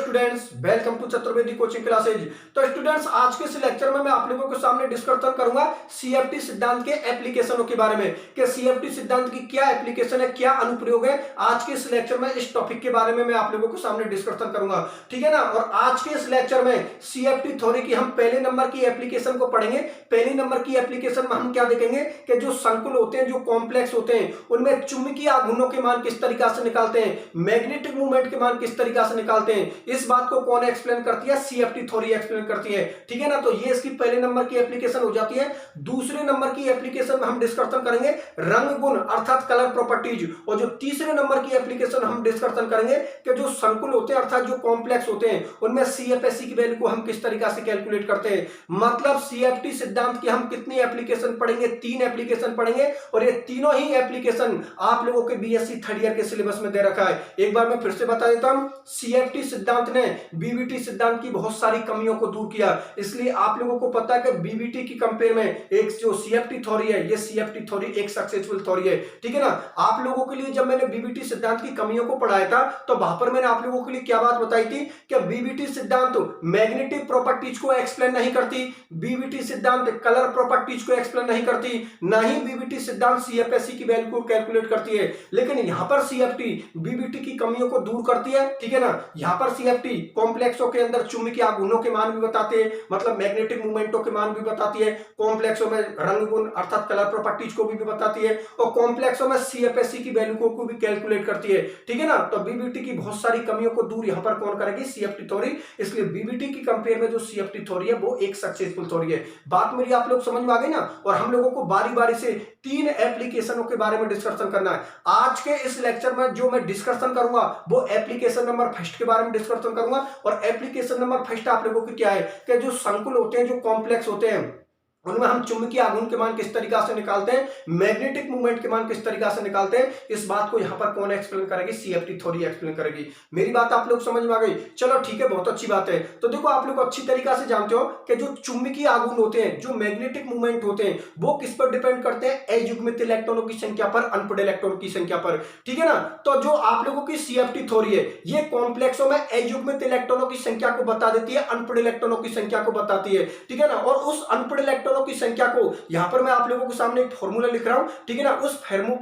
Students, welcome to Chaturvedi coaching classes. तो students, आज के इस लेक्चर में मैं आप लोगों के सामने डिस्कशन करूंगा सीएफटी सिद्धांत के एप्लीकेशनों के बारे में कि सीएफटी सिद्धांत की क्या एप्लीकेशन है, क्या अनुप्रयोग है। आज के इस लेक्चर में इस टॉपिक के बारे में मैं आप लोगों के सामने डिस्कशन करूंगा, ठीक है ना। और आज के इस लेक्चर में सीएफटी थ्योरी की हम पहले नंबर की एप्लीकेशन को पढ़ेंगे। पहली नंबर की एप्लीकेशन में हम क्या देखेंगे कि जो संकुल होते हैं, जो कॉम्प्लेक्स होते हैं, उनमें चुंबकीय आघूर्णों के मान किस तरीका से निकालते हैं, मैग्नेटिक मूवमेंट के मान किस तरीका से निकालते हैं। इस बात को कौन एक्सप्लेन करती है? सीएफटी थ्योरी एक्सप्लेन करती है, ठीक है ना। तो ये इसकी पहले नंबर की एप्लीकेशन हो जाती है। दूसरे नंबर की एप्लीकेशन में हम डिस्कशन करेंगे रंग गुण अर्थात कलर प्रॉपर्टीज। और जो तीसरे नंबर की एप्लीकेशन हम डिस्कशन करेंगे कि जो संकुल होते हैं अर्थात जो कॉम्प्लेक्स होते हैं, उनमें सीएफएससी की वैल्यू को हम किस तरीका से कैलकुलेट करते हैं। मतलब सीएफटी सिद्धांत की हम कितनी एप्लीकेशन पढ़ेंगे? 3 एप्लीकेशन पढ़ेंगे। और ये तीनों ही एप्लीकेशन आप लोगों के बीएससी थर्ड ईयर के सिलेबस में दे रखा है। एक बार मैं फिर से बता देता हूं, सीएफटी सिद्धांत ने बीबीटी सिद्धांत की बहुत सारी कमियों को दूर किया। इसलिए आप लोगों को पता है कि बीबीटी की कंपेयर में एक जो सीएफटी थ्योरी है, ये सीएफटी थ्योरी एक सक्सेसफुल थ्योरी है, ठीक है ना। आप लोगों के लिए जब मैंने बीबीटी सिद्धांत की कमियों को पढ़ाया था, तो वहां पर मैंने आप लोगों के लिए क्या बात बताई थी कि बीबीटी सिद्धांत मैग्नेटिक प्रॉपर्टीज को एक्सप्लेन नहीं करती, बीबीटी सिद्धांत कलर प्रॉपर्टीज को एक्सप्लेन नहीं करती, ना ही बीबीटी सिद्धांत सीएफएससी की वैल्यू को कैलकुलेट करती है। लेकिन यहां पर सीएफटी बीबीटी की कमियों को दूर करती है, ठीक है ना। यहां पर सीएफटी कॉम्प्लेक्सों के अंदर चुंबकीय आघूर्णों के मान भी बताते हैं, मतलब मैग्नेटिक मूवमेंटों के मान भी बताती है। कॉम्प्लेक्सों में रंग गुण अर्थात कलर प्रॉपर्टीज को भी बताती है, और कॉम्प्लेक्सों में सीएफएससी की वैल्यू को भी कैलकुलेट करती है, ठीक है ना। तो बीबीटी की बहुत सारी कमियों को दूर यहां पर कौन करेगी? CFT theory. इसलिए बीबीटी की कंपेयर में जो सीएफटी थ्योरी है वो एक सक्सेसफुल थ्योरी है। बात मेरी आप लोग समझ में आ गई ना। और हम लोगों को बारी बारी से 3 एप्लीकेशनों के बारे में डिस्कशन करना है। आज के इस लेक्चर में जो मैं डिस्कशन करूंगा वो एप्लीकेशन नंबर फर्स्ट के बारे में डिस्कशन करूंगा। और एप्लीकेशन नंबर फर्स्ट आप लोगों की क्या है कि जो संकुल होते हैं, जो कॉम्प्लेक्स होते हैं, उनमें हम चुंबकीय आघूर्ण के मान किस तरीका से निकालते हैं, मैग्नेटिक मूवमेंट के मान किस तरीका से निकालते हैं। इस बात को यहां पर कौन एक्सप्लेन करेगी? सीएफटी थ्योरी एक्सप्लेन करेगी। मेरी बात आप लोग समझ में आ गई? चलो ठीक है, बहुत अच्छी बात है। तो देखो, आप लोग अच्छी तरीका से जानते हो कि जो चुंबकीय आघूर्ण होते हैं, जो मैग्नेटिक मूवमेंट होते हैं, वो किस पर डिपेंड करते हैं? अयुग्मित इलेक्ट्रॉनों की संख्या पर, अनपुट इलेक्ट्रॉन की संख्या पर, ठीक है ना। तो जो आप लोगों की सीएफटी थ्योरी है, ये कॉम्प्लेक्सों में अयुग्मित इलेक्ट्रॉनों की संख्या को बता देती है, अनपुट इलेक्ट्रॉनों की संख्या को बताती है, ठीक है ना। और उस अनपुट इलेक्ट्रॉनों की संख्या को यहां पर मैं आप लोगों के सामने एक फॉर्मूला लिख रहा हूं, ठीक है ना। उस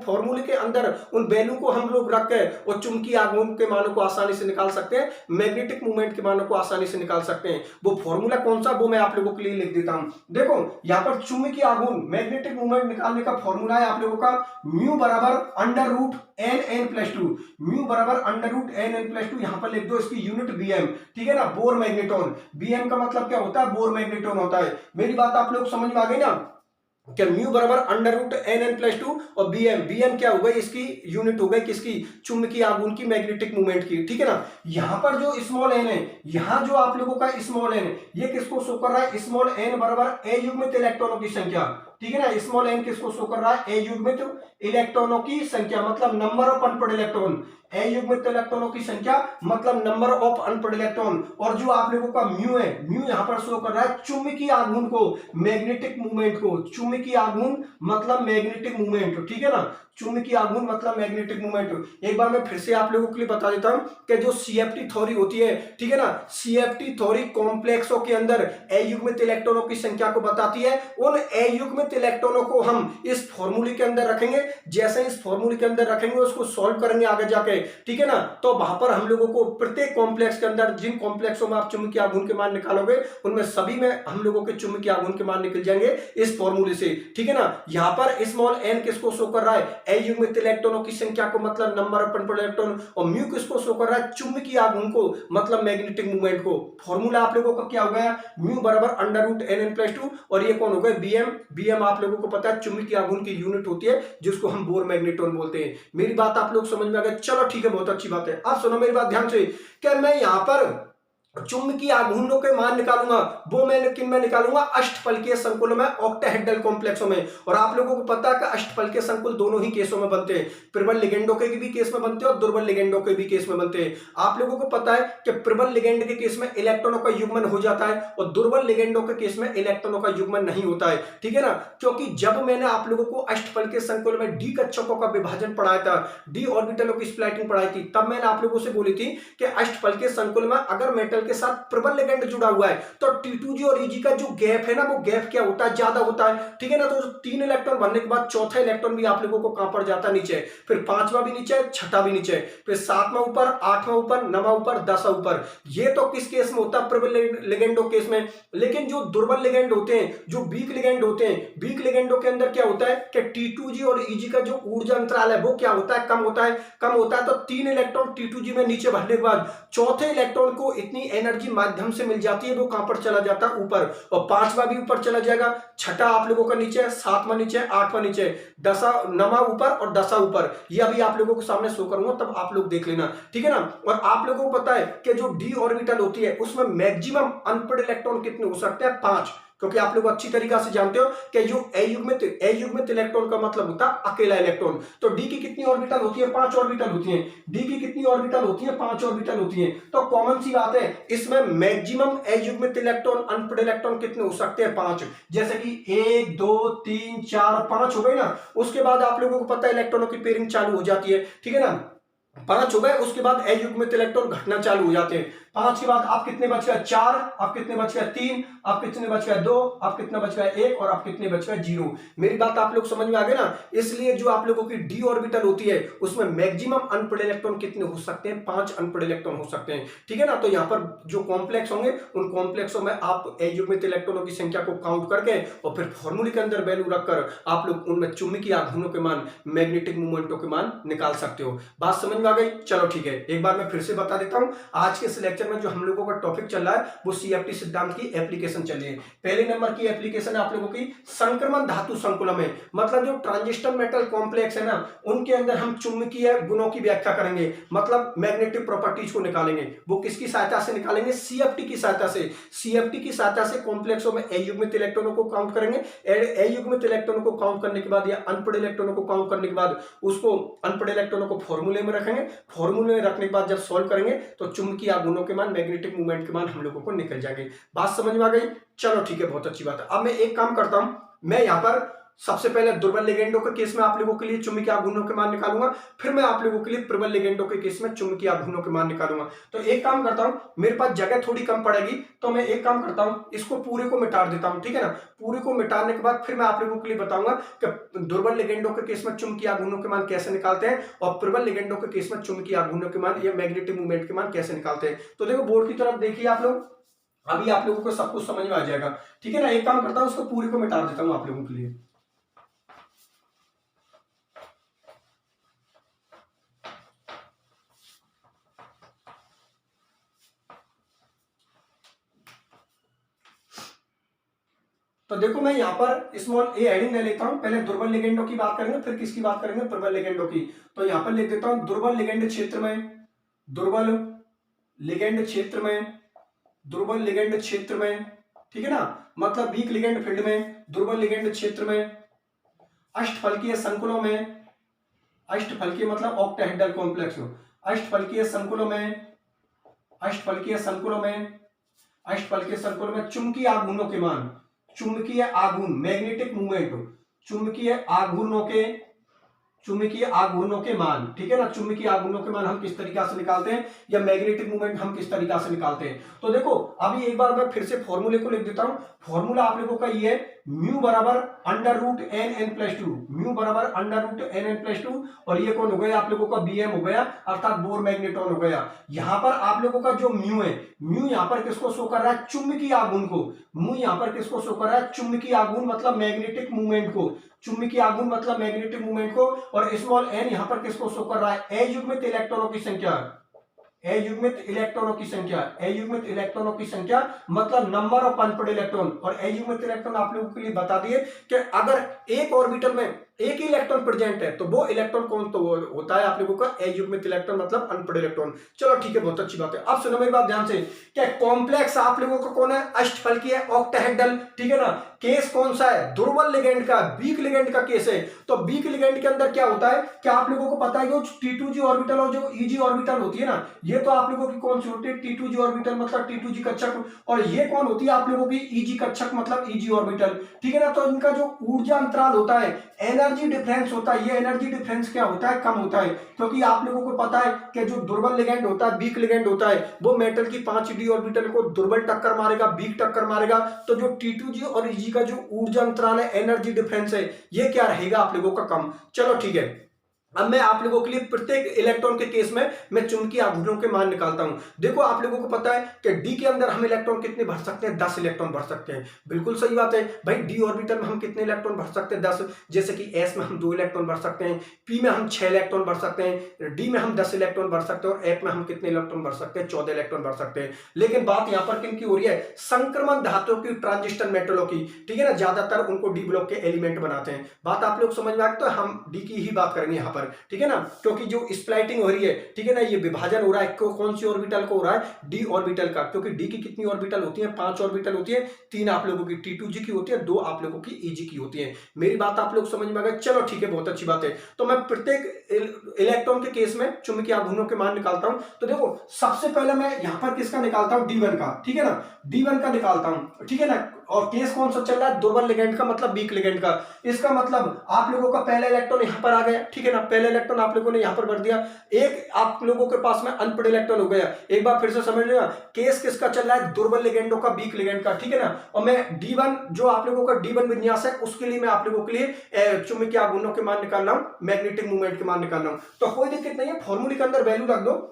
फॉर्मूले के अंदर उन वैल्यू को हम लोग रख के और चुंबकीय आघूर्ण के मानों को आसानी से निकाल सकते हैं, मैग्नेटिक मूवमेंट के मानों को आसानी से निकाल सकते हैं। वो फॉर्मूला कौन सा, वो मैं आप लोगों के लिए लिख देता हूं। देखो, यहां पर चुंबकीय आघूर्ण मैग्नेटिक मूवमेंट निकालने का फॉर्मूला है आप लोगों का म्यू बराबर अंडर रूट n+2। म्यू बराबर अंडर रूट n+2। यहां पर लिख दो इसकी यूनिट बीएम, ठीक है ना। बोर मैग्नेटोन, बीएम का मतलब क्या होता है? बोर मैग्नेटोन होता है। मेरी बात आप लोग समझ में आ गई ना कि म्यू बराबर अंडर रूट n+2 और बीएम क्या हो गई? इसकी यूनिट हो गई किसकी? चुंबकीय आघूर्ण की, मैग्नेटिक मूवमेंट की, ठीक है ना। यहां पर जो स्मॉल एन है, यहां जो आप लोगों का स्मॉल एन है, ये किसको शो कर रहा है? स्मॉल एन बराबर अयुग्मित इलेक्ट्रॉनों की संख्या, ठीक है ना। स्मॉल एन किसको शो कर रहा है? अयुग्मित इलेक्ट्रॉनों की संख्या, मतलब नंबर ऑफ अनपेड इलेक्ट्रॉन। अयुग्मित इलेक्ट्रॉनों की संख्या मतलब नंबर ऑफ अनपेड इलेक्ट्रॉन। और जो आप लोगों का म्यू है, म्यू यहां पर शो कर रहा है चुंबकीय आघूर्ण को, मैग्नेटिक मूवमेंट को। चुंबकीय आघूर्ण मतलब मैग्नेटिक मूवमेंट, ठीक है ना। चुंबकीय आघूर्ण मतलब मैग्नेटिक मूवमेंट। एक बार मैं फिर से आप लोगों के लिए बता देता हूं कि जो सीएफटी थ्योरी होती है, ठीक है ना, सीएफटी थ्योरी कॉम्प्लेक्सों के अंदर अयुग्मित इलेक्ट्रॉनों की संख्या को बताती है। उन अयुग्मित इलेक्ट्रॉनों को हम इस फॉर्मूले के अंदर रखेंगे। जैसे इस फॉर्मूले के अंदर रखेंगे, उसको सॉल्व करेंगे आगे जाके, ठीक है ना। तो वहां पर हम लोगों को प्रत्येक कॉम्प्लेक्स के अंदर, जिन कॉम्प्लेक्सों में आप चुंबकीय आघूर्ण के मान निकालोगे, उनमें सभी में हम लोगों के चुंबकीय आघूर्ण के मान निकल जाएंगे इस फॉर्मूले से, ठीक है ना। यहां पर स्मॉल एन किसको शो कर रहा है? अयुग्मित इलेक्ट्रॉनों की संख्या को, मतलब नंबर ऑफ अनपेड इलेक्ट्रॉन। और म्यू किसको शो कर रहा है? चुंबकीय आघूर्ण को, मतलब मैग्नेटिक मूवमेंट को। फॉर्मूला आप लोगों का क्या हो गया? म्यू बराबर अंडर रूट n+2। और ये कौन हो गए? बीएम आप लोगों को पता है चुंबकीय आघूर्ण की यूनिट होती है, जिसको हम बोर मैग्नेटोन बोलते हैं। मेरी बात आप लोग समझ में आ गए? चलो ठीक है, बहुत अच्छी बात है। अब सुनो मेरी बात ध्यान से, क्या मैं यहां पर चुंबकीय आघूर्णों के मान निकालूंगा, वो मैं किन में निकालूंगा, अष्टफलकीय संकुलों में, ऑक्टाहेड्रल कॉम्प्लेक्सों में। और आप लोगों को पता है कि अष्टफलकीय संकुल दोनों ही केसों में बनते हैं, प्रबल लिगेंडों के भी केस में बनते हैं और दुर्बल लिगेंडों के भी केस में बनते हैं। आप लोगों को पता है कि प्रबल लिगेंड के केस में इलेक्ट्रॉनों का युग्मन हो जाता है और दुर्बल लिगेंडों के केस में इलेक्ट्रॉनों का युग्मन नहीं होता है, ठीक है ना। क्योंकि जब मैंने आप लोगों को अष्टफलकीय संकुल में डी कक्षकों का विभाजन पढ़ाया था, डी ऑर्बिटलों की स्प्लिटिंग पढ़ाई थी, तब मैंने आप लोगों से बोली थी कि अष्टफलकीय संकुल में अगर मेटल के साथ प्रबल लिगेंड जुड़ा हुआ है तो T2G और EG का जो गैप है ना, वो गैप क्या होता है, ज्यादा होता है, ठीक है ना। तो 3 इलेक्ट्रॉन बनने के बाद चौथा इलेक्ट्रॉन भी आप लोगों को कहां पड़ जाता है, नीचे, फिर 5वां भी नीचे, 6ठा भी नीचे, फिर 7वां ऊपर, 8वां ऊपर, 9वां ऊपर, 10वां ऊपर। ये तो किस केस में होता है, प्रबल लिगेंडों केस में। लेकिन जो दुर्बल लिगेंड होते हैं, जो वीक लिगेंड होते हैं, वीक लिगेंडों के अंदर क्या होता है कि T2G और EG का जो ऊर्जा अंतराल है वो क्या होता है, कम होता है, कम होता है। तो 3 इलेक्ट्रॉन T2G में नीचे भरने के बाद चौथे इलेक्ट्रॉन को इतनी एनर्जी माध्यम से मिल जाती है, वो कहां पर चला जाता है, ऊपर, और 5वां भी ऊपर चला जाएगा, 6ठा आप लोगों का नीचे, 7वां नीचे, 8वां नीचे, 9वां ऊपर और 10वां ऊपर। ये अभी आप लोगों के सामने शो करूंगा, तब आप लोग देख लेना, ठीक है ना। और आप लोगों को पता है कि जो डी ऑर्बिटल होती है उसमें मैक्सिमम अनपेड इलेक्ट्रॉन कितने हो सकते हैं, 5। क्योंकि आप लोग अच्छी तरीका से जानते हो कि जो अयुग्मित इलेक्ट्रॉन का मतलब होता है अकेला इलेक्ट्रॉन। तो डी की कितनी ऑर्बिटल होती है, 5 ऑर्बिटल होती है। डी की कितनी ऑर्बिटल होती है, 5 ऑर्बिटल होती है। तो कॉमन सी बात है, इसमें मैक्सिमम अयुग्मित इलेक्ट्रॉन, अनपेड इलेक्ट्रॉन कितने हो सकते हैं, 5। जैसे कि 1 2 3 4 5 हो गए ना। उसके बाद आप लोगों को पता है इलेक्ट्रॉनों की पेयरिंग चालू हो जाती है, ठीक है ना। 5 हो गए, उसके बाद अयुग्मित इलेक्ट्रॉन घटना चालू हो जाते हैं। 5 के बाद आप कितने बच गए, 4, आप कितने बच गए, 3, आप कितने बच गए, 2, आप कितना बच गए, 1, और आप कितने बच गए, 0। मेरी बात आप लोग समझ में आ गए ना। इसलिए जो आप लोगों की डी ऑर्बिटल होती है उसमें मैक्सिमम अनपेड इलेक्ट्रॉन कितने हो सकते हैं, 5 अनपेड इलेक्ट्रॉन हो सकते हैं, ठीक है ना। तो यहाँ पर जो कॉम्प्लेक्स होंगे उन कॉम्प्लेक्सों में आप अयुग्मित इलेक्ट्रॉनों की संख्या को काउंट करके और फिर फॉर्मूले के अंदर वैल्यू रखकर आप लोग उनमें चुंबकीय आघूर्णों के मान, मैग्नेटिक मूवमेंटों के मान निकाल सकते हो। बात समझ में आ गई, चलो ठीक है। एक बार मैं फिर से बता देता हूं, आज के इस लेक्चर में जो हम लोगों का टॉपिक चल रहा है वो सीएफटी सिद्धांत की एप्लीकेशन चल रही है। पहले नंबर की एप्लीकेशन है आप लोगों की संक्रमण धातु संकुलों में, मतलब जो ट्रांजिस्टर मेटल कॉम्प्लेक्स है ना, उनके अंदर हम चुंबकीय गुणों की व्याख्या करेंगे, मतलब मैग्नेटिक प्रॉपर्टीज को निकालेंगे। वो किसकी सहायता से निकालेंगे, सीएफटी की सहायता से। सीएफटी की सहायता से कॉम्प्लेक्सों में अयुग्मित इलेक्ट्रॉनों को काउंट करेंगे। अयुग्मित इलेक्ट्रॉनों को काउंट करने के बाद या अनपेड इलेक्ट्रॉनों को काउंट करने के बाद उसको अनपेड इलेक्ट्रॉनों को फॉर्मूले में रखेंगे। फॉर्मूले में रखने के बाद जब सॉल्व करेंगे तो चुंबकीय आघूर्णों के मान, मैग्नेटिक मूवमेंट के मान हम लोगों को निकल जाएंगे। बात समझ में आ गई, चलो ठीक है, बहुत अच्छी बात है। अब मैं एक काम करता हूं, मैं यहां पर सबसे पहले दुर्बल लिगेंडों के केस में आप लोगों के लिए चुंबकीय आघूर्णों के मान निकालूंगा, फिर मैं आप लोगों के लिए प्रबल लिगेंडों के केस में चुंबकीय आघूर्णों के मान निकालूंगा। तो एक काम करता हूं, मेरे पास जगह थोड़ी कम पड़ेगी, तो मैं एक काम करता हूं, इसको पूरे को मिटा देता हूं, ठीक है ना। पूरे को मिटाने के बाद फिर मैं आप लोगों के लिए बताऊंगा कि दुर्बल लिगेंडों के केस में चुंबकीय आघूर्णों के मान कैसे निकालते हैं और प्रबल लिगेंडों के केस में चुंबकीय आघूर्णों के मान या मैग्नेटिक मूवमेंट के मान कैसे निकालते हैं। तो देखो बोर्ड की तरफ देखिए आप लोग, अभी आप लोगों को सब कुछ समझ में आ जाएगा, ठीक है ना। एक काम करता हूं, उसको पूरे को मिटा देता हूं आप लोगों के लिए। तो देखो मैं यहाँ पर स्मॉल ए हेडिंग ले लेता हूं, पहले दुर्बल लिगेंडों की बात करेंगे, फिर किसकी बात करेंगे, प्रबल लिगेंडों की। तो यहाँ पर लिख देता हूं दुर्बल लिगेंड क्षेत्र में, दुर्बल लिगेंड क्षेत्र में, दुर्बल लिगेंड क्षेत्र में, ठीक है ना, मतलब वीक लिगेंड फील्ड में, दुर्बल लिगेंड क्षेत्र में, अष्टफलकीय संकुलों में, अष्टफलकीय मतलब ऑक्टाहेड्रल कॉम्प्लेक्स, अष्टफलकीय संकुलों में, अष्टफलकीय संकुलों में, अष्टफलकीय संकुलों में चुंबकीय आघूर्णों के मान, चुंबकीय आघूर्ण, मैग्नेटिक मूवमेंट, चुंबकीय आघूर्णों के, चुंबकीय आघूर्णों के मान, ठीक है ना। चुंबकीय आघूर्णों के मान हम किस तरीका से निकालते हैं या मैग्नेटिक मूवमेंट हम किस तरीका से निकालते हैं। तो देखो अभी एक बार मैं फिर से फॉर्मूले को लिख देता हूं। फॉर्मूला आप लोगों का ये है, म्यू बराबर under root n n plus 2, mu बराबर under root n n plus 2, और ये कौन हो गया आप लोगों का, बीएम हो गया, अर्थात बोर मैग्नेट्रॉन हो गया। यहां पर आप लोगों का जो म्यू है, म्यू यहां पर किसको शो कर रहा है, चुंबकीय आघूर्ण को। म्यू यहां पर किसको शो कर रहा है, चुंबकीय आघूर्ण मतलब मैग्नेटिक मूवमेंट को, चुंबकीय आघूर्ण मतलब मैग्नेटिक मूवमेंट को। और स्मॉल एन यहां पर किसको शो कर रहा है, अयुग्मित इलेक्ट्रॉनों की संख्या, अयुग्मित इलेक्ट्रॉनों की संख्या, अयुग्मित इलेक्ट्रॉनों की संख्या मतलब नंबर ऑफ अनपेड इलेक्ट्रॉन। और अयुग्मित इलेक्ट्रॉन आप लोगों के लिए बता दिए कि अगर एक ऑर्बिटल में एक ही इलेक्ट्रॉन प्रेजेंट है, तो वो इलेक्ट्रॉन कौन तो वो होता है आप लोगों का अयुग्मित इलेक्ट्रॉन, मतलब अनपढ़ इलेक्ट्रॉन। चलो ठीक है, बहुत अच्छी बात है। अब सुनो मेरी बात ध्यान से, क्या कॉम्प्लेक्स आप लोगों का कौन है, अष्टफलकीय है, ऑक्टाहेड्रल, ठीक है ना। केस कौन सा है, दुर्बल लिगेंड का, वीक लिगेंड का केस है। तो वीक लिगेंड के अंदर क्या होता है, क्या आप लोगों को पता है, जो T2G ऑर्बिटल और जो EG ऑर्बिटल होती है ना, ये तो आप लोगों की कौन सी होती है, T2G ऑर्बिटल मतलब T2G कक्षक, और ये कौन होती है आप लोगों की EG कक्षक मतलब EG ऑर्बिटल, ठीक है ना। तो इनका जो ऊर्जा अंतराल होता है, एनर्जी डिफरेंस होता है, ये एनर्जी डिफरेंस क्या होता है, कम होता है, क्योंकि आप लोगों को पता है कि जो दुर्बल लिगेंड होता है, वीक लिगेंड होता है, वो मेटल की 5d ऑर्बिटल को दुर्बल टक्कर मारेगा, वीक टक्कर मारेगा। तो जो T2G और EG का जो ऊर्जा अंतराल है, एनर्जी डिफरेंस है, ये क्या रहेगा आप लोगों का, कम। चलो ठीक है, अब मैं आप लोगों के लिए प्रत्येक इलेक्ट्रॉन के केस में मैं चुंबकीय आघूर्णों के मान निकालता हूं। देखो आप लोगों को पता है कि डी के अंदर हम इलेक्ट्रॉन कितने भर सकते हैं, 10 इलेक्ट्रॉन भर सकते हैं। बिल्कुल सही बात है भाई, डी ऑर्बिटल में हम कितने इलेक्ट्रॉन भर सकते हैं, 10। जैसे कि एस में हम 2 इलेक्ट्रॉन भर सकते हैं, पी में हम 6 इलेक्ट्रॉन भर सकते हैं, डी में हम 10 इलेक्ट्रॉन भर सकते हैं, और एफ में हम कितने इलेक्ट्रॉन भर सकते हैं, 14 इलेक्ट्रॉन भर सकते हैं। लेकिन बात यहाँ पर किन की हो रही है, संक्रमण धातुओं की, ट्रांजिस्टर मेटलों की, ठीक है ना। ज्यादातर उनको डी ब्लॉक के एलिमेंट बनाते हैं। बात आप लोग समझ में आ गई, तो हम डी की ही बात करेंगे यहाँ पर, ठीक है ना। क्योंकि जो स्प्लाइटिंग हो रही है, ठीक है ना, ये विभाजन हो रहा है, कौन सी ऑर्बिटल को हो रहा है, डी ऑर्बिटल का। क्योंकि डी की कितनी ऑर्बिटल होती है, 5 ऑर्बिटल होती है, 3 आप लोगों की T2G की होती है, 2 आप लोगों की EG की होती है। मेरी बात आप लोग समझ में आ गए, चलो ठीक है, बहुत अच्छी बात है। तो मैं प्रत्येक इलेक्ट्रॉन के केस में चुंबकीय आघूर्णों के मान निकालता हूं। तो देखो सबसे पहले मैं यहां पर किसका निकालता हूं, D1 का, ठीक है ना, D1 का निकालता हूं, ठीक है ना। और केस कौन सा चल रहा है, दुर्बल लिगेंड का मतलब वीक लिगेंड का। इसका मतलब आप लोगों का पहला इलेक्ट्रॉन यहां पर आ गया, ठीक है ना, पहला इलेक्ट्रॉन आप लोगों ने यहां पर भर दिया। एक आप लोगों के पास में अनपढ़ इलेक्ट्रॉन हो गया। एक बार फिर से समझ लेना, केस किसका चल रहा है, दुर्बल लिगेंडों का, वीक लिगेंड का, ठीक है ना। और मैं D1 जो आप लोगों का D1 विन्यास है, उसके लिए मैं आप लोगों के लिए चुंबकीय आघूर्णों के मान निकाल रहा हूं, मैग्नेटिक मूवमेंट के मान निकाल रहा हूं। तो कोई दिक्कत नहीं है, फॉर्मूले के अंदर वैल्यू रख दो।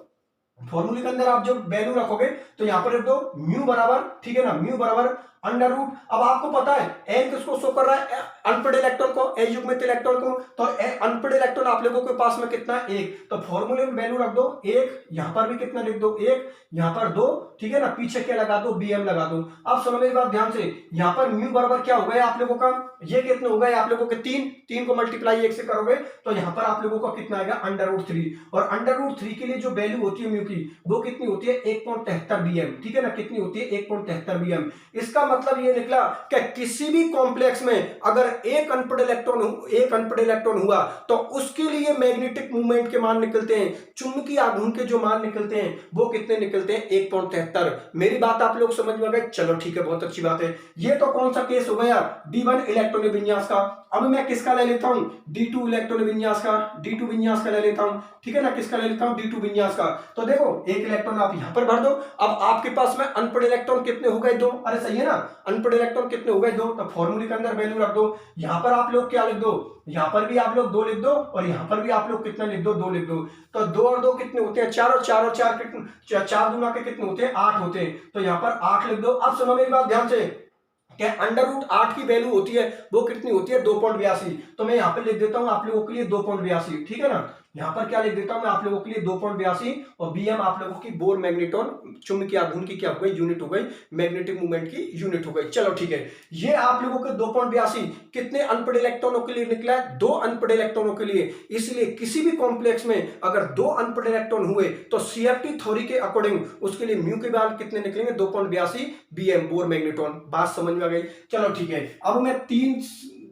फॉर्मूले के अंदर आप जब वैल्यू रखोगे तो यहां पर रख दो म्यू बराबर, ठीक है ना, म्यू बराबर अंडर रूट। अब आपको पता है एन किसको शो कर रहा है, अनपढ़ इलेक्ट्रॉन को, अयुग्मित इलेक्ट्रॉन को। तो अनपढ़ इलेक्ट्रॉन आप लोगों के पास में कितना है, 1। तो फॉर्मूले में वैल्यू रख दो 1, यहां पर भी कितना लिख दो 1, यहां पर 2, ठीक है ना, पीछे क्या लगा दो, BM लगा दो। अब सुनो मेरी बात ध्यान से, यहां पर म्यू बराबर क्या हो गया आप लोगों का, ये कितने हो गए आप लोगों के 3 को मल्टीप्लाई 1 से करोगे तो यहां पर आप लोगों का कितना आएगा, अंडर रूट 3। और अंडर रूट 3 के लिए जो वैल्यू होती है म्यू की, वो कितनी होती है, 1.73 BM, ठीक है ना, कितनी होती है, 1.73 BM। इसका मतलब ये निकला कि किसी भी कॉम्प्लेक्स में अगर एक अनपढ़ इलेक्ट्रॉन हुआ तो उसके लिए मैग्नेटिक मूवमेंट के मान निकलते हैं, चुंबकीय आघूर्ण के जो मान निकलते हैं वो कितने निकलते हैं, 1.73। मेरी बात आप लोग समझ में आ गए, चलो ठीक है, बहुत अच्छी बात है। ये तो कौन सा केस हो गया, D1 इलेक्ट्रॉन विन्यास का। अब मैं किसका ले लेता हूं, D2 इलेक्ट्रॉन विन्यास का, D2 विन्यास का ले लेता हूं, ठीक है ना, किसका ले लेता हूं, D2 विन्यास का। तो देखो एक इलेक्ट्रॉन आप यहां पर भर दो। अब आपके पास में अनपढ़ इलेक्ट्रॉन कितने हो गए, 2। अरे सही है ना, अनपढ़ इलेक्ट्रॉन कितने हो गए, 2। तो फॉर्मूले के अंदर वैल्यू रख दो। यहां पर आप लोग क्या लिख दो, यहां पर भी आप लोग 2 लिख दो, और यहां पर भी आप लोग कितना लिख दो, 2 लिख दो। तो 2 और 2 कितने होते हैं, 4, और 4 और 4 कितने, 4 दूना के कितने होते हैं, 8 होते हैं। तो यहां पर 8 लिख दो। अब सुनो मेरी बात ध्यान से, क्या अंडर रूट 8 की वैल्यू होती है, वो कितनी होती है, 2.82। तो मैं यहां पे लिख देता हूं आप लोगों के लिए 2.82, ठीक है ना। यहां पर क्या लिख देता हूं मैं आप लोगों के लिए 2.82, और BM आप लोगों की बोर मैग्नेटॉन, चुंबकीय आघूर्ण की क्या हो गई, यूनिट हो गई, मैग्नेटिक मूवमेंट की यूनिट हो गई। चलो ठीक है, ये आप लोगों के 2.82 कितने अनपढ़ इलेक्ट्रॉनों के लिए निकला है, 2 अनपढ़ इलेक्ट्रॉनों के लिए। इसलिए किसी भी कॉम्प्लेक्स में अगर 2 अनपढ़ इलेक्ट्रॉन हुए तो CFT थ्योरी के अकॉर्डिंग उसके लिए म्यू के मान कितने निकलेंगे, 2.82 BM बोर मैग्नेटॉन। बात समझ में आ गई, चलो ठीक है। अब मैं 3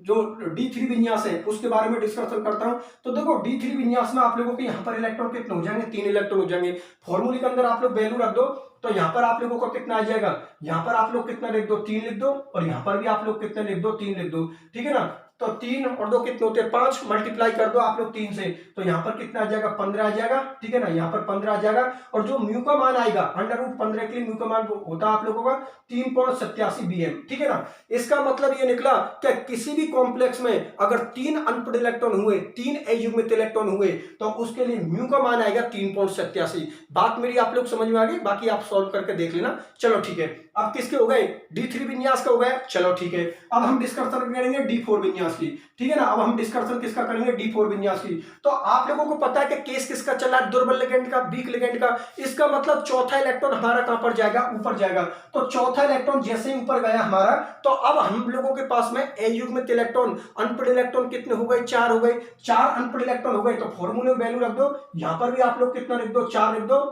जो D3 विन्यास है उसके बारे में डिस्कशन करता हूं। तो देखो D3 विन्यास में आप लोगों के यहाँ पर इलेक्ट्रॉन कितने हो जाएंगे, 3 इलेक्ट्रॉन हो जाएंगे। फॉर्मूले के अंदर आप लोग वैल्यू रख दो। तो यहाँ पर आप लोगों को कितना आ जाएगा, यहाँ पर आप लोग कितना लिख दो, 3 लिख दो, और यहाँ पर भी आप लोग कितना लिख दो, 3 लिख दो, ठीक है ना। तो 3 और 2 कितने होते हैं, 5, मल्टीप्लाई कर दो आप लोग 3 से। तो यहाँ पर कितना आ जाएगा, 15 आ जाएगा, ठीक है ना, यहाँ पर 15 आ जाएगा। और जो म्यू का मान आएगा अंडर रूट 15 के लिए म्यू का मान होता है आप लोगों का 3.87 BM, ठीक है ना। इसका मतलब ये निकला कि किसी भी कॉम्प्लेक्स में अगर 3 अनपढ़ इलेक्ट्रॉन हुए, 3 अयुग्मित इलेक्ट्रॉन हुए, तो उसके लिए म्यू का मान आएगा 3.87। बात मेरी आप लोग समझ में आ गई, बाकी आप सॉल्व करके देख लेना। चलो ठीक है, अब किसके हो गए, D3 विन्यास का हो गया। चलो ठीक है, अब हम डिस्कशन करेंगे D4 विन्यास की, ठीक है ना। अब हम डिस्कशन किसका करेंगे, D4 विन्यास की। तो आप लोगों को पता है कि केस किसका चल रहा है, दुर्बल लिगेंड का, वीक लिगेंड का। इसका मतलब चौथा इलेक्ट्रॉन हमारा कहां पर जाएगा, ऊपर जाएगा। तो चौथा इलेक्ट्रॉन जैसे ही ऊपर गया हमारा, तो अब हम लोगों के पास में अयुग्मित इलेक्ट्रॉन, अनपढ़ इलेक्ट्रॉन कितने हो गए, 4 हो गए। 4 अनपढ़ इलेक्ट्रॉन हो गए, तो फॉर्मूले में वैल्यू रख दो। यहां पर भी आप लोग कितना लिख दो, 4 लिख दो,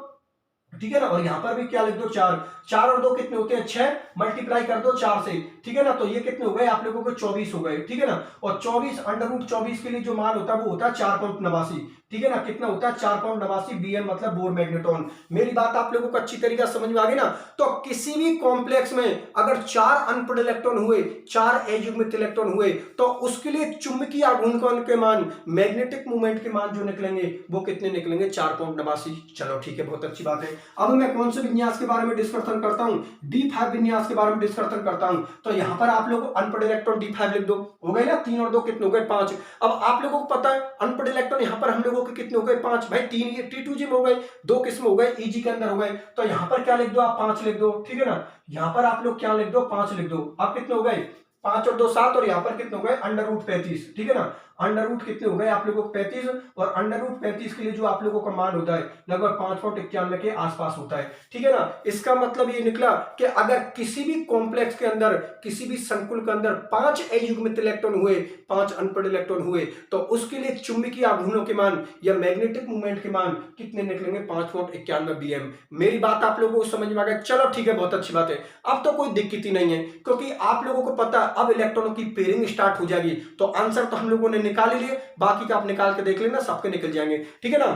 ठीक है ना। और यहां पर भी क्या लिख दो, 4। 4 और 2 कितने होते हैं, 6, मल्टीप्लाई कर दो 4 से, ठीक है ना। तो ये कितने हो गए आप लोगों को, 24 हो गए, ठीक है ना। और 24 √24 के लिए जो मान होता है वो होता है 4.89, ठीक है ना। कितना होता है, 4.89 Bm, मतलब बोर मैग्नेट्रॉन। मेरी बात आप लोगों को अच्छी तरीके से समझ में आ गई ना। तो किसी भी कॉम्प्लेक्स में अगर 4 अनपढ़ इलेक्ट्रॉन हुए, 4 अयुग्मित इलेक्ट्रॉन हुए, तो उसके लिए चुंबकीय आघूर्णन के मान, मैग्नेटिक मूवमेंट के मान जो निकलेंगे वो कितने निकलेंगे, 4.89। चलो ठीक है, बहुत अच्छी बात है। अब मैं कौन से विन्यास के बारे में डिस्कशन करता हूं, D5 विन्यास के बारे में डिस्कशन करता हूं। तो यहां पर आप लोग अनपढ़ इलेक्ट्रॉन D5 लिख दो, हो गए ना। 3 और 2 कितने हो गए, 5। अब आप लोगों को पता है अनपढ़ इलेक्ट्रॉन यहां पर हम लोगों के कितने हो गए, 5। भाई 3 ये T2G में हो गए, 2 किसमें हो गए, EG के अंदर हो गए। तो यहां पर क्या लिख दो आप, 5 लिख दो, ठीक है ना। यहां पर आप लोग क्या लिख दो, 5 लिख दो। अब कितने हो गए, 5 और 2 7, और यहां पर कितने हो गए, √35, ठीक है ना। अंडर रूट कितने हो गए आप लोगों को, 35। और अंडर रूट 35 के लिए जो आप लोगों का मान होता है लगभग 5.91 के आसपास होता है, ठीक है ना। इसका मतलब ये निकला कि अगर किसी भी कॉम्प्लेक्स के अंदर, किसी भी संकुल के अंदर 5 अयुग्मित इलेक्ट्रॉन हुए, 5 अनपढ़ इलेक्ट्रॉन हुए, तो उसके लिए चुंबकीय आघूर्णों के मान या मैग्नेटिक मूवमेंट के मान कितने निकलेंगे, 5.91 Bm। मेरी बात आप लोगों को समझ में आ गया। चलो ठीक है, बहुत अच्छी बात है। अब तो कोई दिक्कत ही नहीं है, क्योंकि आप लोगों को पता है अब इलेक्ट्रॉनों की पेयरिंग स्टार्ट हो जाएगी। तो आंसर तो हम लोगों ने निकाल ही लिए, बाकी का आप निकाल के देख लेना, सबके निकल जाएंगे, ठीक है ना।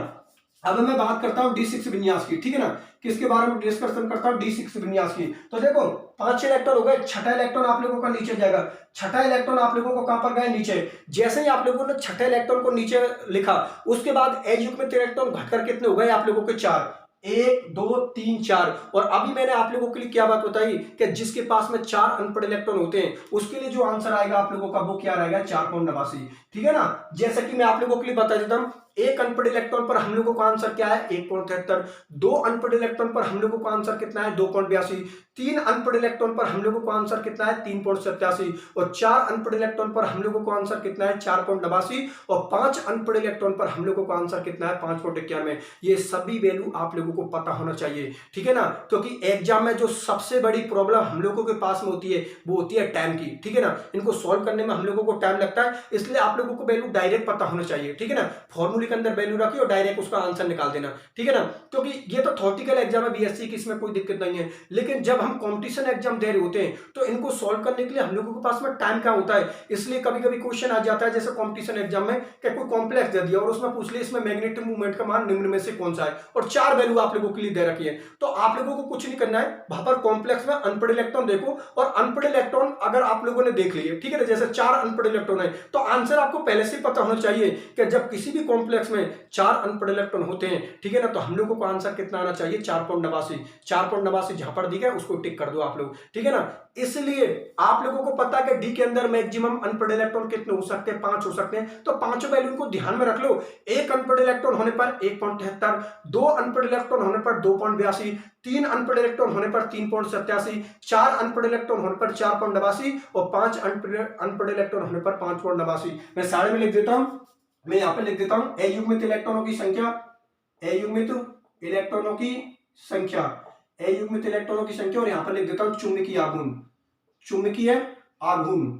अब मैं बात करता हूं D6 विन्यास की, ठीक है ना। किसके बारे में डिस्कशन करता हूं, D6 विन्यास की। तो देखो 5 इलेक्ट्रॉन हो गए, छठा इलेक्ट्रॉन आप लोगों का नीचे जाएगा। छठा इलेक्ट्रॉन आप लोगों को कहां पर गए, नीचे। जैसे ही आप लोगों ने छठे इलेक्ट्रॉन को नीचे लिखा, उसके बाद अयुग्मित इलेक्ट्रॉन घटकर कितने हो गए आप लोगों के, 4। 1 2 3 4। और अभी मैंने आप लोगों के लिए क्या बात बताई कि जिसके पास में 4 अनपढ़ इलेक्ट्रॉन होते हैं उसके लिए जो आंसर आएगा आप लोगों का वो क्या रहेगा, 4.89, ठीक है ना। जैसे कि मैं आप लोगों के लिए बता देता हूं, एक अनपढ़ इलेक्ट्रॉन पर हम लोगों का आंसर क्या है, 1.73। 2 अनपढ़ इलेक्ट्रॉन पर हम लोगों का आंसर कितना है, 2.82। 3 अनपढ़ इलेक्ट्रॉन पर हम लोगों का आंसर कितना है, 3.87। और 4 अनपढ़ इलेक्ट्रॉन पर हम लोगों का आंसर कितना है, 4.89। और 5 अनपढ़ इलेक्ट्रॉन पर हम लोगों का आंसर कितना है, 5.91। ये सभी वैल्यू आप लोगों को पता होना चाहिए, ठीक है ना। क्योंकि एग्जाम में जो सबसे बड़ी प्रॉब्लम हम लोगों के पास में होती है वो होती है टाइम की, ठीक है ना। इनको सॉल्व करने में हम लोगों को टाइम लगता है, इसलिए आप लोगों को वैल्यू डायरेक्ट पता होना चाहिए, ठीक है ना। फॉर्मूले के अंदर वैल्यू रखिए और डायरेक्ट उसका आंसर निकाल देना, ठीक है ना। क्योंकि ये तो थ्योरेटिकल एग्जाम है बीएससी की, इसमें कोई दिक्कत नहीं है। लेकिन जब हम कंपटीशन एग्जाम दे रहे होते हैं तो इनको सॉल्व करने के लिए हम लोगों के पास में टाइम क्या होता है, इसलिए कभी कभी क्वेश्चन आ जाता है जैसे कंपटीशन एग्जाम में कि कोई कॉम्प्लेक्स दे दिया और उसमें पूछ लिया इसमें मैग्नेटिक मूवमेंट का मान निम्न में से कौन सा है, और 4 वैल्यू आप लोगों के लिए दे रखी है। तो आप लोगों को कुछ नहीं करना है, वहां पर कॉम्प्लेक्स में अनपढ़ इलेक्ट्रॉन देखो, और अनपढ़ इलेक्ट्रॉन अगर आप लोगों ने देख लिए, ठीक है ना, जैसे 4 अनपढ़ इलेक्ट्रॉन है, तो आंसर आपको पहले से पता होना चाहिए कि जब किसी भी कॉम्प्लेक्स में 4 अनपढ़ इलेक्ट्रॉन होते हैं, ठीक है ना, तो हम लोगों को आंसर कितना आना चाहिए, 4.89। 4.89 जहां पर दिखा है उसको टिक कर दो आप लोग, ठीक है ना। इसलिए आप लोगों को पता है कि डी के अंदर मैक्सिमम अनपढ़ इलेक्ट्रॉन कितने हो सकते हैं, 5 हो सकते हैं। तो पांचों वैल्यू को ध्यान में रख लो। एक अनपढ़ इलेक्ट्रॉन होने पर 1.73, 2 अनपढ़ इलेक्ट्रॉन होने पर 2.82, 3 अनपढ़ इलेक्ट्रॉन होने पर 3.87, 4 अनपढ़ इलेक्ट्रॉन होने पर 4.89 और 5 अनपढ़ इलेक्ट्रॉन होने पर 5.89। मैं सारे में लिख देता हूं, मैं यहां पे लिख देता हूं अयुग्मित इलेक्ट्रॉनों की संख्या, अयुग्मित इलेक्ट्रॉनों की संख्या, अयुग्मित इलेक्ट्रॉनों की संख्या, और यहां पर लिख देता हूं चुंबकीय आघूर्ण, चुंबकीय आघूर्ण,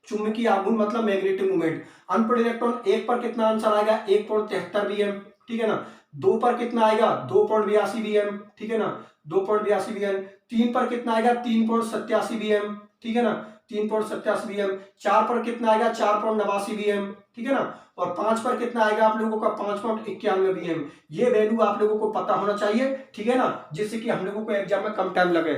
चुंबकीय आघूर्ण मतलब मैग्नेटिक मूवमेंट। अनपढ़ इलेक्ट्रॉन 1 पर कितना आंसर आएगा, 1.73 Bm, ठीक है ना। 2 पर कितना आएगा, 2.82 Bm, ठीक है ना, 2.82 Bm। 3 पर कितना आएगा, 3.87 Bm, ठीक है ना, 3.87 Bm। 4 पर कितना आएगा, 4.89 Bm, ठीक है ना। और 5 पर कितना आएगा आप लोगों का, 5.91 Bm। ये वैल्यू आप लोगों को पता होना चाहिए, ठीक है ना, जिससे कि हम लोगों को एग्जाम में कम टाइम लगे,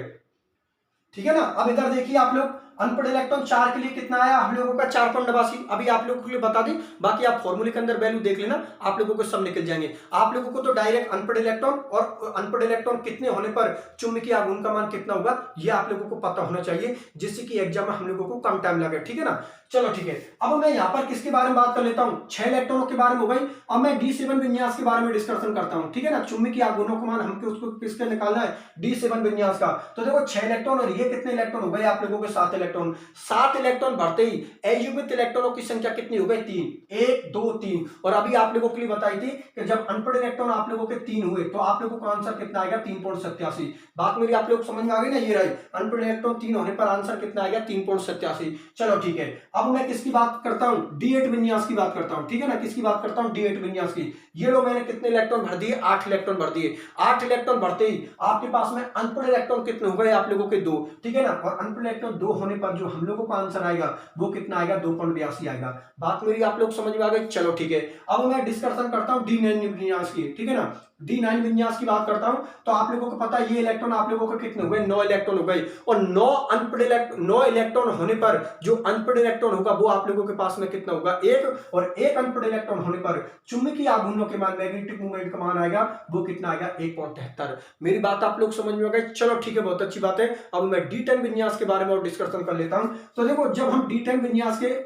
ठीक है ना। अब इधर देखिए आप लोग, अनपढ़ इलेक्ट्रॉन 4 के लिए कितना आया हम लोगों का, 4.89। अभी आप लोगों के लिए बता दी, बाकी आप फॉर्मूले के अंदर वैल्यू देख लेना, आप लोगों को सब निकल जाएंगे। आप लोगों को तो डायरेक्ट अनपढ़ इलेक्ट्रॉन और अनपढ़ इलेक्ट्रॉन कितने होने पर चुंबकीय आघूर्ण का मान कितना होगा ये आप लोगों को पता होना चाहिए, जिससे कि एग्जाम में हम लोगों को कम टाइम लगे, ठीक है ना। चलो ठीक है, अब मैं यहाँ पर किसके बारे में बात कर लेता हूँ, 6 इलेक्ट्रॉनों के बारे में हो गई। अब मैं D7 विन्यास के बारे में डिस्कशन करता हूँ, ठीक है ना। चुंबकीय आघूर्णों का मान हमको उसको किसके निकालना है, D7 विन्यास का। तो देखो 6 इलेक्ट्रॉन और ये कितने इलेक्ट्रॉन हो गए आप लोगों के 7 इलेक्ट्रॉन। 7 इलेक्ट्रॉन भरते ही अयुग्मित इलेक्ट्रॉनों की संख्या कितनी हो गई 3, 1 2 3। और अभी आप लोगों के लिए बताई थी कि जब अनपढ़ इलेक्ट्रॉन आप लोगों के 3 हुए तो आप लोगों का आंसर कितना आएगा 3.87। बात मेरी आप लोग समझ में आ गई ना, ये रही अनपढ़ इलेक्ट्रॉन 3 होने पर आंसर कितना आएगा 3.87। चलो ठीक है, अब मैं किसकी बात करता हूं, D8 विन्यास की बात करता हूं, ठीक है ना, किसकी बात करता हूं D8 विन्यास की। ये लो मैंने कितने इलेक्ट्रॉन भर दिए, 8 इलेक्ट्रॉन भर दिए। 8 इलेक्ट्रॉन भरते ही आपके पास में अनपढ़ इलेक्ट्रॉन कितने हो गए आप लोगों के 2, ठीक है ना। और अनपढ़ इलेक्ट्रॉन 2 होने पर जो हम लोगों का आंसर आएगा वो कितना आएगा 2.82 आएगा। बात मेरी आप लोग समझ में आ गई। चलो ठीक है, अब मैं डिस्कशन करता हूं D9 विन्यास की, ठीक है ना। D9 विन्यास की बात करता हूं तो आप लोगों को पता है ये इलेक्ट्रॉन आप लोगों के कितने हो गए 9 इलेक्ट्रॉन हो गए। और 9 इलेक्ट्रॉन होने पर जो अनपढ़ इलेक्ट्रॉन होगा वो आप लोगों के पास में कितना होगा 1। और 1 अनपढ़ इलेक्ट्रॉन होने पर चुंबकीय आघूर्णों के मान, मैग्नेटिक मूवमेंट का मान आएगा वो कितना आएगा 1.73। मेरी बात आप लोग समझ में आ गई। चलो ठीक है, बहुत अच्छी बात है। अब मैं D10 विन्यास के बारे में और डिस्कशन कर लेता हूं। तो देखो जब हम D10 विन्यास के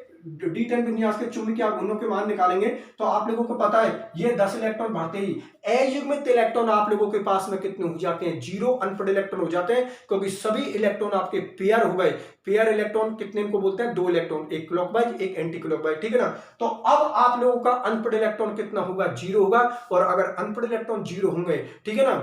चुंबकीय आघूर्णों के मान निकालेंगे तो आप लोगों को पता है ये 10 इलेक्ट्रॉन भरते ही अयुग्मित इलेक्ट्रॉन आप लोगों के पास में कितने हो जाते हैं 0 अनपढ़ इलेक्ट्रॉन हो जाते हैं, क्योंकि सभी इलेक्ट्रॉन आपके पेयर हो गए। पेयर इलेक्ट्रॉन कितने को बोलते हैं 2 इलेक्ट्रॉन, एक क्लॉकवाइज एक एंटी क्लॉकवाइज, ठीक है ना। तो अब आप लोगों का अनपढ़ इलेक्ट्रॉन कितना होगा 0 होगा। और अगर अनपढ़ इलेक्ट्रॉन 0 होंगे, ठीक है ना,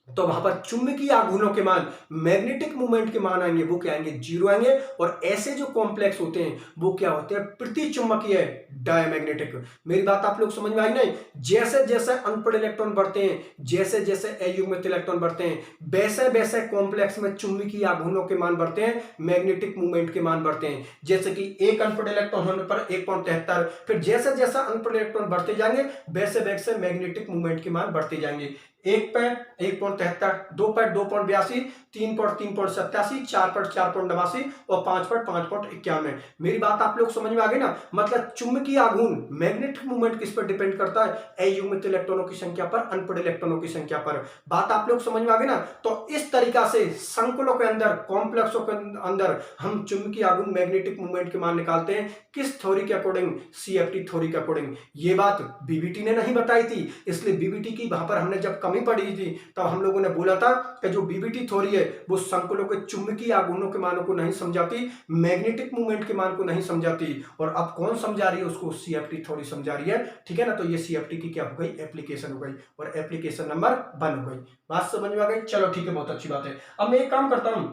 तो वहां पर चुंबकीय आघूर्णों के मान, मैग्नेटिक मूवमेंट के मान आएंगे वो क्या आएंगे 0 आएंगे। और ऐसे जो कॉम्प्लेक्स होते हैं वो क्या होते हैं प्रति चुंबकीय डायमैग्नेटिक। मेरी बात आप लोग समझ में आई नहीं। जैसे जैसे अनपढ़ इलेक्ट्रॉन बढ़ते हैं, जैसे जैसे अयुग्मित इलेक्ट्रॉन बढ़ते हैं, वैसे वैसे कॉम्प्लेक्स में चुंबकीय आघूर्णों के मान बढ़ते हैं, मैग्नेटिक मूवमेंट के मान बढ़ते हैं। जैसे कि 1 अनपढ़ इलेक्ट्रॉन होने पर 1.73, फिर जैसे जैसे अनपढ़ इलेक्ट्रॉन बढ़ते जाएंगे वैसे वैसे मैग्नेटिक मूवमेंट के मान बढ़ते जाएंगे। 1 पर 1.73, 2 पर 2.82, 3 पर 3.87, 4 पर 4.89 और 5 पर 5.91। मेरी बात आप लोग समझ में आ गई ना। मतलब चुंबकीय आघूर्ण, मैग्नेटिक मूवमेंट किस पर डिपेंड करता है अयुग्मित इलेक्ट्रॉनों की संख्या पर, अनपढ़ इलेक्ट्रॉनों की संख्या पर। बात आप लोग समझ में आ गई ना। तो इस तरीका से संकुलों के अंदर, कॉम्प्लेक्सों के अंदर हम चुंबकीय आघूर्ण, मैग्नेटिक मूवमेंट के मान निकालते हैं। किस थ्योरी के अकॉर्डिंग, CFT थ्योरी के अकॉर्डिंग। ये बात BBT ने नहीं बताई थी, इसलिए BBT की वहां पर हमने जब कमी पड़ी थी तब हम लोगों ने बोला था कि जो BBT थ्योरी है वो संकुलों के चुंबकीय आघूर्णों के मानों को नहीं समझाती, मैग्नेटिक मूवमेंट के मान को नहीं समझाती। और अब कौन समझा रही है उसको, CFT थ्योरी समझा रही है, ठीक है ना। तो ये CFT की क्या हो गई एप्लीकेशन हो गई, और एप्लीकेशन नंबर 1 हो गई। बात समझ में आ गई। चलो ठीक है, बहुत अच्छी बात है। अब मैं एक काम करता हूं,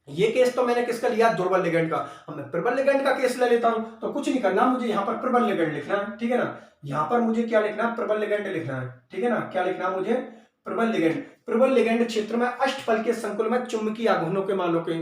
ये केस तो मैंने किसका लिया दुर्बल लिगेंड का, अब मैं प्रबल लिगेंड का केस ले लेता हूं। तो कुछ नहीं करना, मुझे यहां पर प्रबल लिगेंड लिखना है, ठीक है ना। यहां पर मुझे क्या लिखना है प्रबल लिगेंड लिखना है, ठीक है ना। क्या लिखना है मुझे प्रबल लिगेंड। प्रबल लिगेंड क्षेत्र में अष्टफलकीय संकुल में चुंबकीय आघूर्णों के मानों के,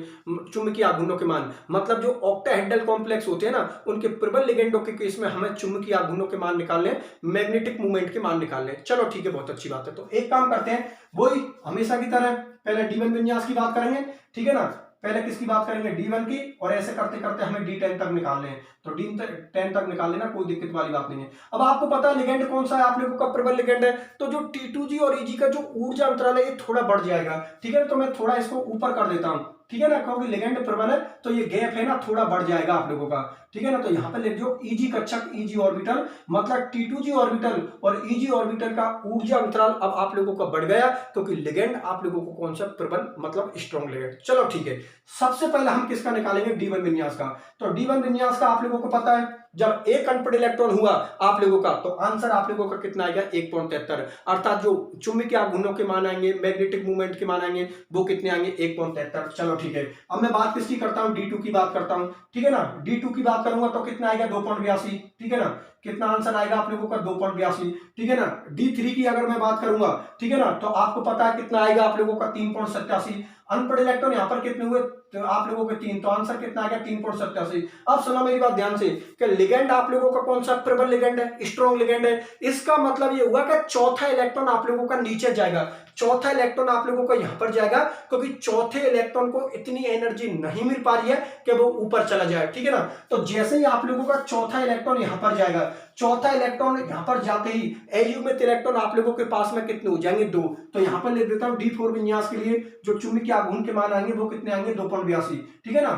चुंबकीय आघूर्णों के मान, मतलब जो ऑक्टाहेड्रल कॉम्प्लेक्स होते हैं ना उनके प्रबल लिगेंडों के केस में हमें चुंबकीय आघूर्णों के मान निकालने, मैग्नेटिक मूवमेंट के मान निकालने। चलो ठीक है, बहुत अच्छी बात है। तो एक काम करते हैं, वही हमेशा की तरह पहले D1 विन्यास की बात करेंगे, ठीक है ना। पहले किसकी बात करेंगे D1 की, और ऐसे करते करते हमें D10 तक निकालने हैं। तो D10 तक निकाल लेना, कोई दिक्कत वाली बात नहीं है। अब आपको पता है लिगेंड कौन सा है आप लोगों का प्रबल लिगेंड है। तो जो T2G और EG का जो ऊर्जा अंतराल है ये थोड़ा बढ़ जाएगा, ठीक है। तो मैं थोड़ा इसको ऊपर कर देता हूं, ठीक है ना, क्योंकि लिगेंड प्रबल है तो ये गैप है ना थोड़ा बढ़ जाएगा आप लोगों का, ठीक है ना। तो यहाँ पर लिख जो EG कक्षक, EG ऑर्बिटल, मतलब T2G ऑर्बिटल और EG ऑर्बिटल का ऊर्जा अंतराल अब आप लोगों का बढ़ गया, क्योंकि लिगेंड आप लोगों को कौन सा प्रबल, मतलब स्ट्रॉन्ग लिगेंड। चलो ठीक है, सबसे पहले हम किसका निकालेंगे D1 विन्यास का। तो D1 विन्यास का आप लोगों को पता है जब 1 अनपढ़ इलेक्ट्रॉन हुआ आप लोगों का तो आंसर आप लोगों का कितना आएगा 1.73। अर्थात जो चुंबकीय आघूर्णों के मान आएंगे, मैग्नेटिक मूवमेंट के मान आएंगे वो कितने आएंगे 1.73। चलो ठीक है, अब मैं बात किसकी करता हूं D2 की बात करता हूं, ठीक है ना। D2 की बात करूंगा तो कितना आएगा 2.82, ठीक है ना। कितना आंसर आएगा आप लोगों का 2.82, ठीक है ना। D3 की अगर मैं बात करूंगा, ठीक है ना, तो आपको पता है कितना आएगा आप लोगों का 3.87। अनपढ़ इलेक्ट्रॉन यहां पर कितने हुए तो आप लोगों के 3, तो आंसर कितना आएगा 3.87। अब सुना मेरी बात ध्यान से कि लिगेंड आप लोगों का कौन सा प्रबल लिगेंड है, स्ट्रॉन्ग लिगेंड है। इसका मतलब ये हुआ कि चौथा इलेक्ट्रॉन आप लोगों का नीचे जाएगा, चौथा इलेक्ट्रॉन आप लोगों का यहां पर जाएगा, क्योंकि चौथे इलेक्ट्रॉन को इतनी एनर्जी नहीं मिल पा रही है कि वो ऊपर चला जाए, ठीक है ना। तो जैसे ही आप लोगों का चौथा इलेक्ट्रॉन यहां पर जाएगा, चौथा इलेक्ट्रॉन यहां पर जाते ही अयुग्मित इलेक्ट्रॉन आप लोगों के पास में कितने हो जाएंगे 2। तो यहां पर लिख देता हूं D4 विन्यास के लिए जो चुंबकीय आघूर्ण के मान आएंगे वो कितने आएंगे 2.82, ठीक है ना।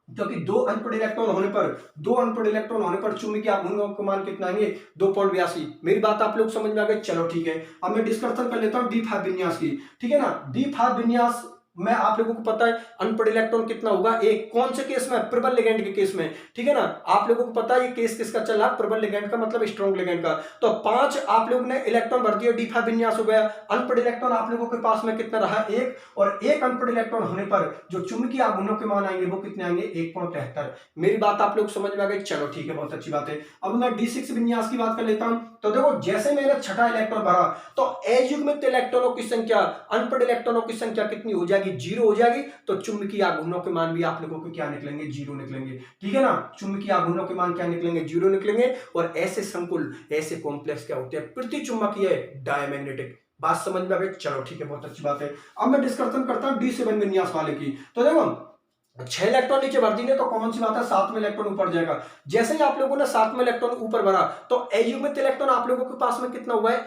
क्योंकि 2 अनपढ़ इलेक्ट्रॉन होने पर चुंबकीय आघूर्ण के मान कितना आएंगे 2.82। मेरी बात आप लोग समझ में आ गई। चलो ठीक है, अब मैं डिस्कशन कर लेता हूं D5 विन्यास की, ठीक है ना। D5 विन्यास मैं आप लोगों को पता है अनप्रॉड इलेक्ट्रॉन कितना होगा एक, कौन से केस में, प्रबल लिगेंड के केस में, ठीक है ना। आप लोगों को पता है ये केस किसका चल रहा है, प्रबल लिगेंड का मतलब स्ट्रॉन्ग लिगेंड का। तो 5 आप लोगों ने इलेक्ट्रॉन भर दिया, D5 विन्यास हो गया। अनप्रॉड इलेक्ट्रॉन आप लोगों के पास में कितना रहा, एक, और एक अनप्रॉड इलेक्ट्रॉन होने पर जो चुंबकीय आघूर्णों के मान आएंगे वो कितने आएंगे, 1.73। मेरी बात आप लोग समझ में आ गई, चलो ठीक है, बहुत अच्छी बात है। अब मैं D6 विन्यास की बात कर लेता हूं। तो देखो जैसे मैंने छठा इलेक्ट्रॉन भरा तो अयुग्मित इलेक्ट्रॉनों की संख्या, अनप्रॉड इलेक्ट्रॉनों की संख्या कितनी हो जाएगी, 0 हो जाएगी। तो चुंबकीय आघूर्णों के मान भी आप लोगों को क्या निकलेंगे, 0 निकलेंगे, ठीक है ना। चुंबकीय आघूर्णों के मान क्या निकलेंगे, 0 निकलेंगे। और ऐसे संकुल, ऐसे कॉम्प्लेक्स क्या होते हैं, प्रतिचुंबकीय डायमैग्नेटिक। बात समझ में आ गई, चलो ठीक है, बहुत अच्छी बात है। अब मैं डिस्कशन करता हूं D7 विन्यास वाले की। तो देखो 6 इलेक्ट्रॉन नीचे भर दिए तो कॉमन सी बात है 7वां इलेक्ट्रॉन ऊपर जाएगा। जैसे ही आप लोगों ने 7वां इलेक्ट्रॉन ऊपर भरा तो अयुग्मित इलेक्ट्रॉन आप लोगों के पास में कितना हुआ है,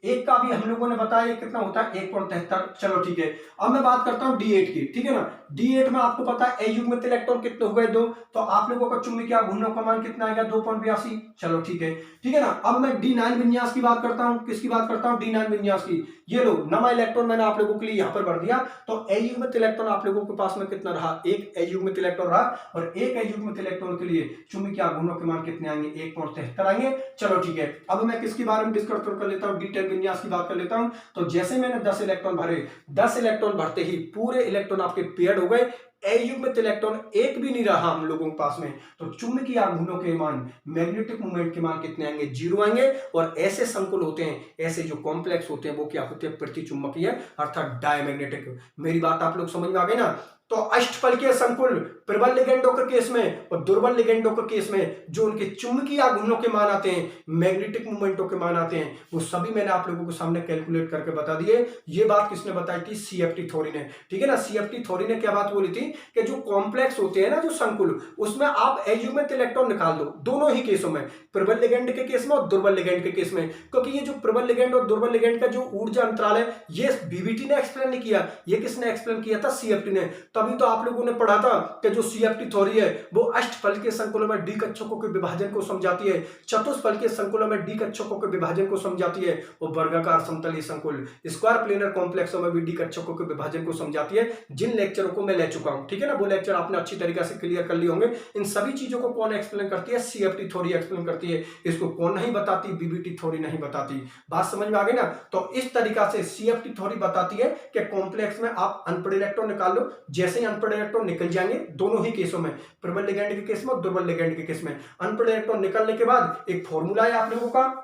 एक का भी हम लोगों ने बताया कितना होता है, 1.73। चलो ठीक है, अब मैं बात करता हूं D8 की, ठीक है ना। D8 में आपको पता है अयुग्मित इलेक्ट्रॉन कितने हुए, 2। तो आप लोगों का चुंबकीय आघूर्णों का मान कितना आएगा, 2.82। चलो ठीक है ना। अब मैं D9 विन्यास की बात करता हूं, किसकी बात करता हूं, D9 विन्यास की। ये लो 9वां इलेक्ट्रॉन मैंने आप लोगों के लिए यहां पर भर दिया। तो अयुग्मित इलेक्ट्रॉन आप लोगों के पास में कितना रहा, एक अयुग्मित इलेक्ट्रॉन रहा। और एक अयुग्मित इलेक्ट्रॉन के लिए चुंबकीय आघूर्णों के मान कितने आएंगे, 1.73 आएंगे। चलो ठीक है, अब मैं किसके बारे में डिस्कस कर लेता हूं, D10 विन्यास की बात कर लेता हूं। तो जैसे मैंने 10 इलेक्ट्रॉन भरे, 10 इलेक्ट्रॉन भरते ही पूरे इलेक्ट्रॉन आपके पेयर्ड हो गए। अयुग्मित इलेक्ट्रॉन एक भी नहीं रहा हम लोगों के पास में। तो चुंबकीय आघूर्णों के मान, मैग्नेटिक मोमेंट के मान कितने आएंगे, 0 आएंगे। और ऐसे संकुल होते हैं, ऐसे जो कॉम्प्लेक्स होते हैं वो क्या होते हैं, प्रतिचुंबकीय अर्थात डायमैग्नेटिक। मेरी बात आप लोग समझ में आ गई ना। तो अष्टफलकीय संकुल प्रबल लिगेंडों के केस में और दुर्बल लिगेंडों के केस में जो उनके चुंबकीय आघूर्णों के मान आते हैं, मैग्नेटिक मोमेंटों के मान आते हैं, वो सभी मैंने आप लोगों को सामने कैलकुलेट करके बता दिए। ये बात किसने बताई थी, CFT थ्योरी ने, ठीक है ना। CFT थ्योरी ने क्या बात बोली थी कि जो कॉम्प्लेक्स होते हैं ना, जो संकुल, उसमें आप अयुग्मित इलेक्ट्रॉन निकाल दो, दोनों ही केसों में, प्रबल लिगेंड के केस में और दुर्बल लिगेंड के केस में। क्योंकि ये जो प्रबल लिगेंड और दुर्बल लिगेंड का जो ऊर्जा अंतराल है, ये BBT ने एक्सप्लेन नहीं किया, ये किसने एक्सप्लेन किया था, CFT ने। तभी तो आप लोगों ने पढ़ा था कि जो CFT थ्योरी है वो अष्टफलकीय संकुलों में D कक्षकों के विभाजन को समझाती है, चतुष्फलकीय संकुलों में D कक्षकों के विभाजन को समझाती है, और वर्गाकार समतलीय संकुल, स्क्वायर प्लेनर कॉम्प्लेक्सों में भी D कक्षकों के विभाजन को समझाती है। जिन लेक्चरों को मैं ले चुका हूं, ठीक है ना, वो लेक्चर आपने अच्छी तरीके से क्लियर कर लिए होंगे। इन सभी चीजों को कौन एक्सप्लेन करती है, CFT थ्योरी एक्सप्लेन करती है। इसको कौन नहीं बताती, BBT थ्योरी नहीं बताती। बात समझ में आ गई ना। तो इस तरीका से CFT थ्योरी बताती है कि कॉम्प्लेक्स में आप अनप्रॉड इलेक्ट्रॉन निकाल लो, जैसे ही अनप्रॉड इलेक्ट्रॉन निकल जाएंगे दोनों ही केसों में, प्रबल लिगेंड के केस में और दुर्बल लिगेंड के केस में। अनप्रॉड इलेक्ट्रॉन निकलने के बाद एक फॉर्मूला है आप लोगों का,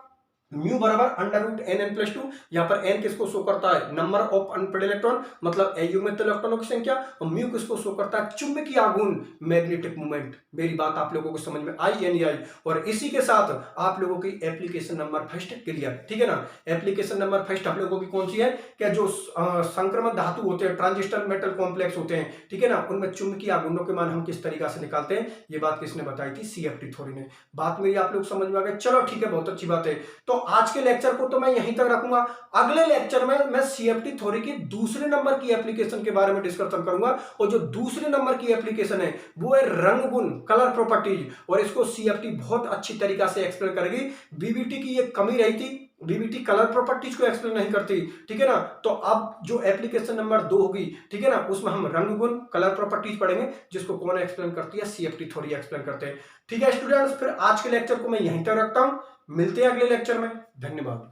म्यू बराबर √NN+2। यहाँ पर n किसको शो करता है, नंबर ऑफ अनप्रॉड इलेक्ट्रॉन, मतलब अयुग्मित इलेक्ट्रॉनों की संख्या। और म्यू किसको शो करता है, चुंबकीय आघूर्ण, मैग्नेटिक मोमेंट। मेरी बात आप लोगों को समझ में आई या नहीं आई। और इसी के साथ आप लोगों की एप्लीकेशन नंबर फर्स्ट क्लियर, ठीक है ना। एप्लीकेशन नंबर फर्स्ट आप लोगों की कौन सी है, क्या जो संक्रमण धातु होते हैं, ट्रांजिस्टर मेटल कॉम्प्लेक्स होते हैं, ठीक है ना, उनमें चुंबकीय आघूर्णों के मान हम किस तरीके से निकालते हैं, ये बात किसने बताई थी, CFT थ्योरी ने। बात मेरी आप लोग समझ में आ गए, चलो ठीक है, बहुत अच्छी बात है। तो आज के लेक्चर को तो मैं यहीं तक रखूंगा। अगले लेक्चर में मैं CFT थ्योरी की दूसरे नंबर की एप्लीकेशन के बारे में डिस्कशन करूंगा। और जो दूसरे नंबर की एप्लीकेशन है वो है रंग गुण, कलर प्रॉपर्टीज। और इसको CFT बहुत अच्छी तरीका से एक्सप्लेन करेगी। BBT की ये कमी रही थी, BBT कलर प्रॉपर्टीज को एक्सप्लेन नहीं करती, ठीक है ना। तो अब जो एप्लीकेशन नंबर 2 होगी, ठीक है ना, उसमें हम रंग गुण, कलर प्रॉपर्टीज पढ़ेंगे, जिसको कौन एक्सप्लेन करती है, CFT थ्योरी एक्सप्लेन करते हैं। ठीक है स्टूडेंट्स, फिर आज के लेक्चर को मैं यहीं तक रखता हूं, मिलते हैं अगले लेक्चर में। धन्यवाद।